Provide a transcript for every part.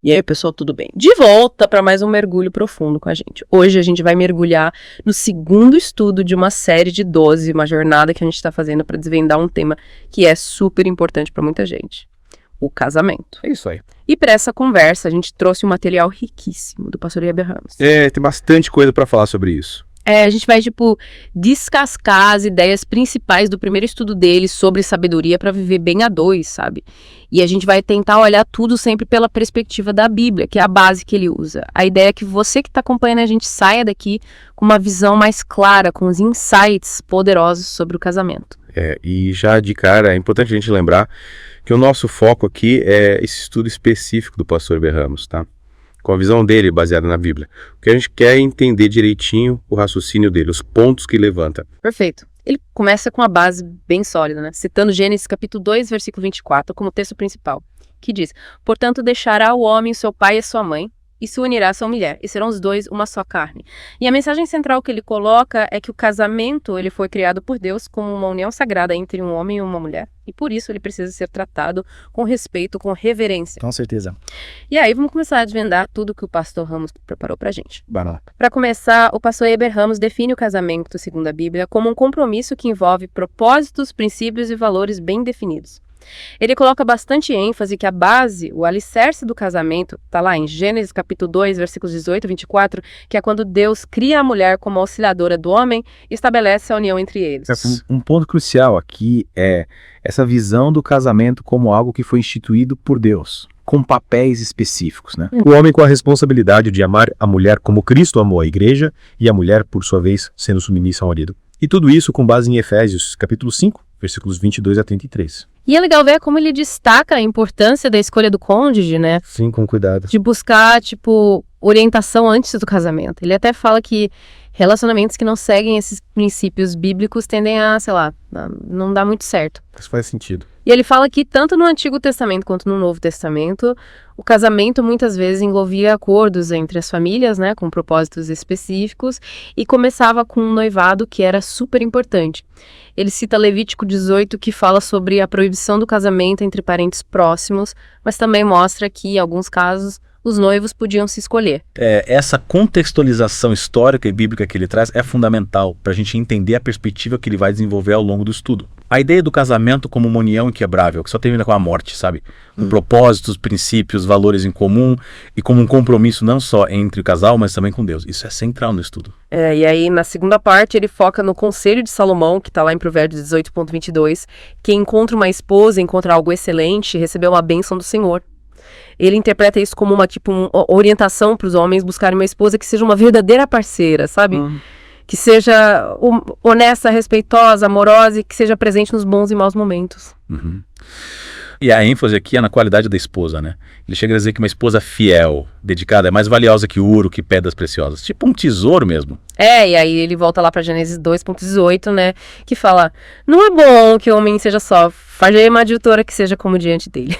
E aí, pessoal, tudo bem? De volta para mais um mergulho profundo com a gente. Hoje a gente vai mergulhar no segundo estudo de uma série de 12, uma jornada que a gente está fazendo para desvendar um tema que é super importante para muita gente: o casamento. É isso aí. E para essa conversa, a gente trouxe um material riquíssimo do pastor Heber Ramos. Tem bastante coisa para falar sobre isso. A gente vai, descascar as ideias principais do primeiro estudo dele sobre sabedoria para viver bem a dois, sabe? E a gente vai tentar olhar tudo sempre pela perspectiva da Bíblia, que é a base que ele usa. A ideia é que você que está acompanhando a gente saia daqui com uma visão mais clara, com os insights poderosos sobre o casamento. E já de cara, é importante a gente lembrar que o nosso foco aqui é esse estudo específico do pastor Heber Ramos, tá? Com a visão dele baseada na Bíblia. O que a gente quer é entender direitinho o raciocínio dele, os pontos que levanta. Perfeito. Ele começa com uma base bem sólida, né? Citando Gênesis capítulo 2, versículo 24, como texto principal, que diz: portanto, deixará o homem seu pai e sua mãe, e se unirá à sua mulher, e serão os dois uma só carne. E a mensagem central que ele coloca é que o casamento ele foi criado por Deus como uma união sagrada entre um homem e uma mulher, e por isso ele precisa ser tratado com respeito, com reverência. Com certeza. E aí vamos começar a desvendar tudo que o pastor Ramos preparou pra gente. Bora lá. Para começar, o pastor Heber Ramos define o casamento, segundo a Bíblia, como um compromisso que envolve propósitos, princípios e valores bem definidos. Ele coloca bastante ênfase que a base, o alicerce do casamento, está lá em Gênesis capítulo 2, versículos 18 e 24, que é quando Deus cria a mulher como auxiliadora do homem e estabelece a união entre eles. Um ponto crucial aqui é essa visão do casamento como algo que foi instituído por Deus, com papéis específicos, né? O homem com a responsabilidade de amar a mulher como Cristo amou a igreja, e a mulher, por sua vez, sendo submissa ao marido. E tudo isso com base em Efésios capítulo 5, versículos 22 a 33. E é legal ver como ele destaca a importância da escolha do cônjuge, né? Sim, com cuidado. De buscar, orientação antes do casamento. Ele até fala que relacionamentos que não seguem esses princípios bíblicos tendem a, não dá muito certo. Isso faz sentido. E ele fala que tanto no Antigo Testamento quanto no Novo Testamento, o casamento muitas vezes envolvia acordos entre as famílias, né, com propósitos específicos, e começava com um noivado que era super importante. Ele cita Levítico 18, que fala sobre a proibição do casamento entre parentes próximos, mas também mostra que, em alguns casos, os noivos podiam se escolher. Essa contextualização histórica e bíblica que ele traz é fundamental para a gente entender a perspectiva que ele vai desenvolver ao longo do estudo. A ideia do casamento como uma união inquebrável, que só termina com a morte, sabe? Com propósitos, princípios, valores em comum e como um compromisso não só entre o casal, mas também com Deus. Isso é central no estudo. E aí, na segunda parte, ele foca no conselho de Salomão, que está lá em Provérbios 18.22, que encontra uma esposa, encontra algo excelente, recebeu uma bênção do Senhor. Ele interpreta isso como uma orientação para os homens buscarem uma esposa que seja uma verdadeira parceira, sabe? Que seja honesta, respeitosa, amorosa e que seja presente nos bons e maus momentos. Uhum. E a ênfase aqui é na qualidade da esposa, né? Ele chega a dizer que uma esposa fiel, dedicada, é mais valiosa que ouro, que pedras preciosas. Tipo um tesouro mesmo. E aí ele volta lá para Gênesis 2.18, né? Que fala: não é bom que o homem seja só, fazer uma adjutora que seja como diante dele.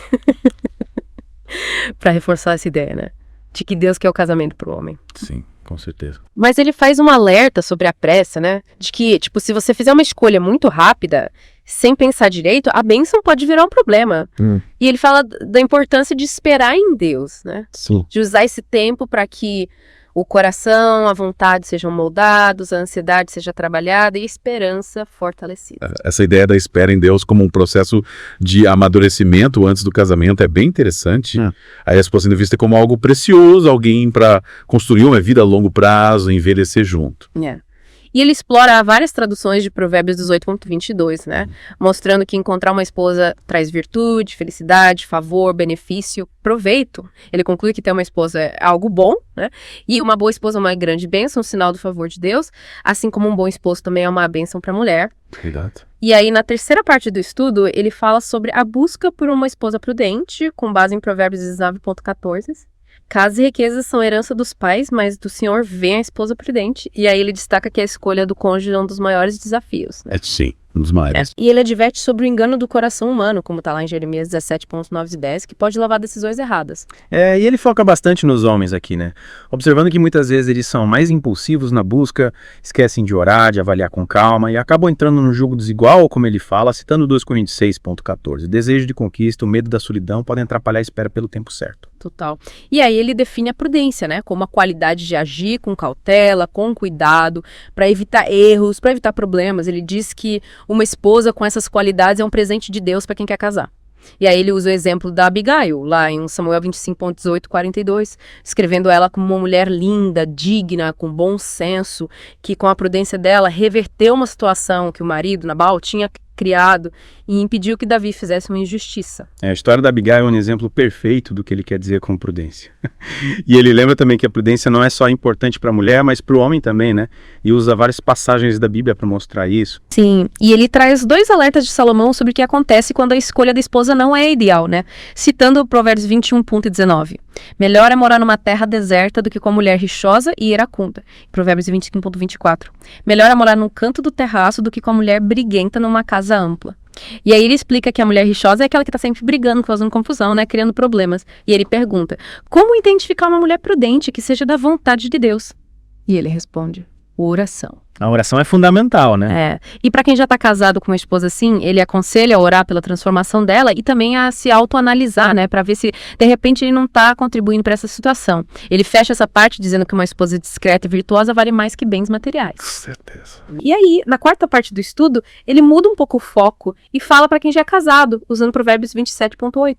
Para reforçar essa ideia, né? De que Deus quer o casamento pro homem. Sim, com certeza. Mas ele faz um alerta sobre a pressa, né? De que, se você fizer uma escolha muito rápida, sem pensar direito, a bênção pode virar um problema. E ele fala da importância de esperar em Deus, né? Sim. De usar esse tempo para que o coração, a vontade sejam moldados, a ansiedade seja trabalhada e a esperança fortalecida. Essa ideia da espera em Deus como um processo de amadurecimento antes do casamento é bem interessante. Aí a esposa sendo vista como algo precioso, alguém para construir uma vida a longo prazo, envelhecer junto. E ele explora várias traduções de Provérbios 18.22, né? Mostrando que encontrar uma esposa traz virtude, felicidade, favor, benefício, proveito. Ele conclui que ter uma esposa é algo bom, né? E uma boa esposa é uma grande bênção, um sinal do favor de Deus. Assim como um bom esposo também é uma bênção para a mulher. Cuidado. E aí, na terceira parte do estudo, ele fala sobre a busca por uma esposa prudente, com base em Provérbios 19.14. Casa e riquezas são herança dos pais, mas do Senhor vem a esposa prudente. E aí ele destaca que a escolha do cônjuge é um dos maiores desafios, né? Sim, um dos maiores. E ele adverte sobre o engano do coração humano, como está lá em Jeremias 17.9 e 10, que pode levar a decisões erradas. E ele foca bastante nos homens aqui, né? Observando que muitas vezes eles são mais impulsivos na busca, esquecem de orar, de avaliar com calma e acabam entrando no jogo desigual, como ele fala, citando 2 Coríntios 6.14. Desejo de conquista, o medo da solidão podem atrapalhar a espera pelo tempo certo. Total. E aí ele define a prudência, né, como a qualidade de agir com cautela, com cuidado, para evitar erros, para evitar problemas. Ele diz que uma esposa com essas qualidades é um presente de Deus para quem quer casar. E aí ele usa o exemplo da Abigail, lá em Samuel 25.18, 42, escrevendo ela como uma mulher linda, digna, com bom senso, que com a prudência dela reverteu uma situação que o marido, Nabal, tinha criado e impediu que Davi fizesse uma injustiça. A história da Abigail é um exemplo perfeito do que ele quer dizer com prudência. E ele lembra também que a prudência não é só importante para a mulher, mas para o homem também, né? E usa várias passagens da Bíblia para mostrar isso. Sim, e ele traz 2 alertas de Salomão sobre o que acontece quando a escolha da esposa não é ideal, né? Citando o Provérbios 21.19. Melhor é morar numa terra deserta do que com uma mulher rixosa e iracunda. Provérbios 25.24. Melhor é morar num canto do terraço do que com a mulher briguenta numa casa ampla. E aí ele explica que a mulher rixosa é aquela que está sempre brigando, causando confusão, né, criando problemas. E ele pergunta, como identificar uma mulher prudente que seja da vontade de Deus? E ele responde, oração. A oração é fundamental, né? É. E para quem já está casado com uma esposa assim, ele aconselha a orar pela transformação dela e também a se autoanalisar, né, para ver se de repente ele não está contribuindo para essa situação. Ele fecha essa parte dizendo que uma esposa discreta e virtuosa vale mais que bens materiais. Com certeza. E aí, na quarta parte do estudo, ele muda um pouco o foco e fala para quem já é casado, usando Provérbios 27.8.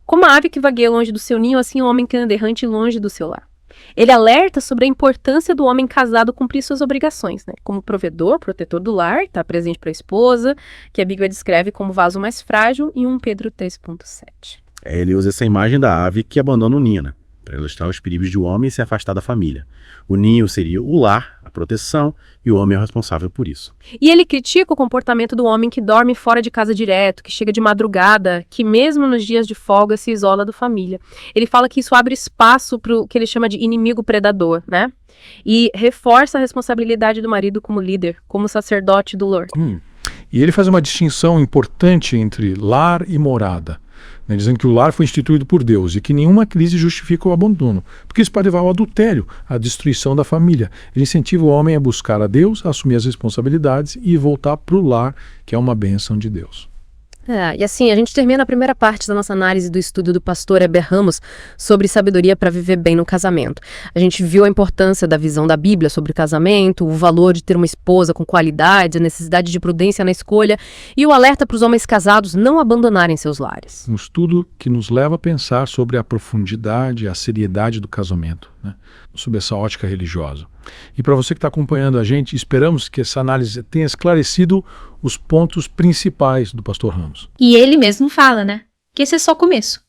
Como a ave que vagueia longe do seu ninho, assim o homem que anda errante longe do seu lar. Ele alerta sobre a importância do homem casado cumprir suas obrigações, né? Como provedor, protetor do lar, está presente para a esposa, que a Bíblia descreve como vaso mais frágil, em 1 Pedro 3.7. Ele usa essa imagem da ave que abandona o ninho, né? Para ilustrar os perigos de o homem se afastar da família. O ninho seria o lar, a proteção, e o homem é o responsável por isso. E ele critica o comportamento do homem que dorme fora de casa direto, que chega de madrugada, que mesmo nos dias de folga se isola da família. Ele fala que isso abre espaço para o que ele chama de inimigo predador, né? E reforça a responsabilidade do marido como líder, como sacerdote do lar. E ele faz uma distinção importante entre lar e morada, né, dizendo que o lar foi instituído por Deus e que nenhuma crise justifica o abandono, porque isso pode levar ao adultério, à destruição da família. Ele incentiva o homem a buscar a Deus, a assumir as responsabilidades e voltar para o lar, que é uma bênção de Deus. E assim, a gente termina a primeira parte da nossa análise do estudo do pastor Heber Ramos sobre sabedoria para viver bem no casamento. A gente viu a importância da visão da Bíblia sobre o casamento, o valor de ter uma esposa com qualidade, a necessidade de prudência na escolha e o alerta para os homens casados não abandonarem seus lares. Um estudo que nos leva a pensar sobre a profundidade, a seriedade do casamento, né, sob essa ótica religiosa. E para você que está acompanhando a gente, esperamos que essa análise tenha esclarecido os pontos principais do pastor Ramos. E ele mesmo fala, né, que esse é só o começo.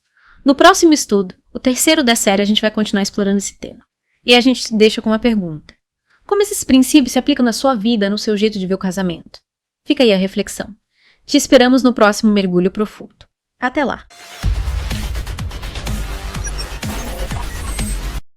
No próximo estudo, o terceiro da série, a gente vai continuar explorando esse tema. E a gente deixa com uma pergunta. Como esses princípios se aplicam na sua vida, no seu jeito de ver o casamento? Fica aí a reflexão. Te esperamos no próximo Mergulho Profundo. Até lá!